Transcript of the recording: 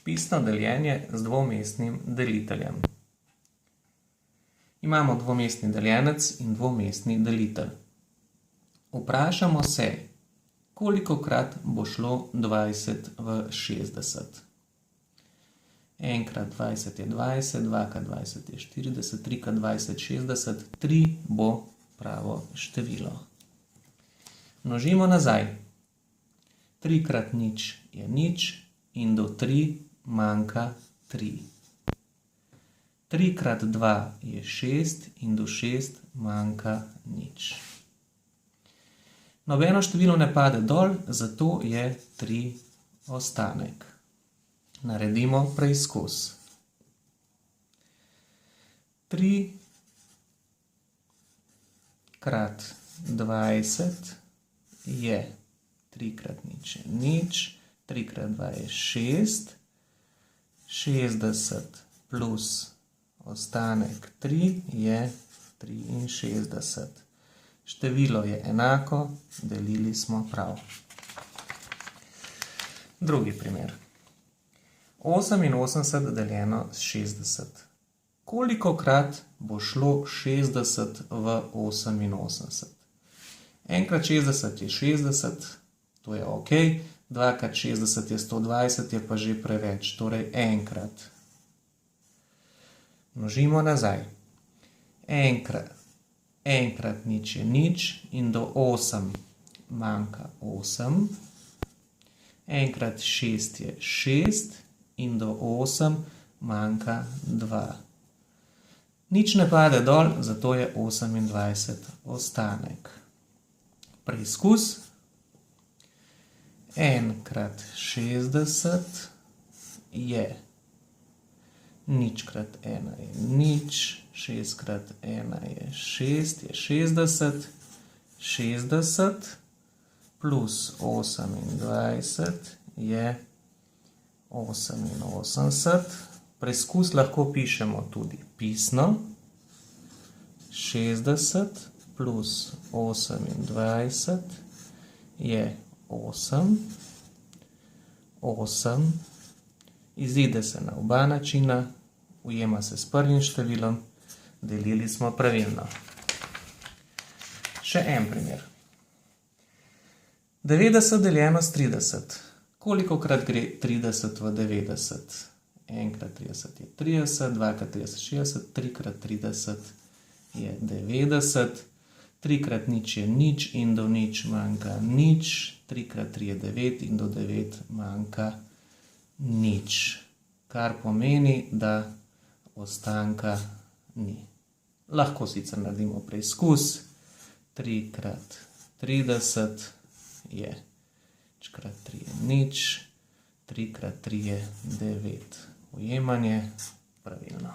Pisno deljenje z dvomestnim deliteljem. Imamo dvomestni deljenec in dvomestni delitelj. Vprašamo se, kolikokrat bo šlo 20 v 60. Enkrat 20 je 20, dvakrat 20 je 40, trikrat 20 60, 3 bo pravo število. Množimo nazaj. 3 krat nič je nič in do 3 manjka 3. 3 krat 2 je 6 in do 6 manjka nič. Nobeno število ne pade dol, zato je 3 ostanek. Naredimo preizkus. 3 krat 20 je 3 krat nič je nič, 3 krat 2 je 6, 60 plus ostanek 3 je 63. Število je enako, delili smo prav. Drugi primer. 88 deljeno s 60. Kolikokrat bo šlo 60 v 88? Enkrat 60 je 60, to je ok. 2 krat 60 je 120, je pa že preveč, torej enkrat. Množimo nazaj. Enkrat nič je nič in do 8 manjka 8. Enkrat 6 je 6 in do 8 manjka 2. Nič ne pade dol, zato je 28 ostanek. Preizkus. 1 krat 60 je nič krat 1 je nič, 6 krat 1 je 6, je 60, 60 plus 28 je 88. Preizkus lahko pišemo tudi pisno. 60 plus 28 je 8. 8. Izide se na oba načina, ujema se s prvim številom, delili smo pravilno. Še en primer. 90 deljeno s 30. Kolikokrat gre 30 v 90? Enkrat 30 je 30, dvakrat 30 je 60, trikrat 30 je 90, 3 krat nič je nič in do nič manjka nič, 3 krat 3 je 9 in do 9 manjka nič. Kar pomeni, da ostanka ni. Lahko sicer naredimo preizkus. 3 krat 30 je nič krat 3 je nič, 3 krat 3 je 9. Ujemanje pravilno.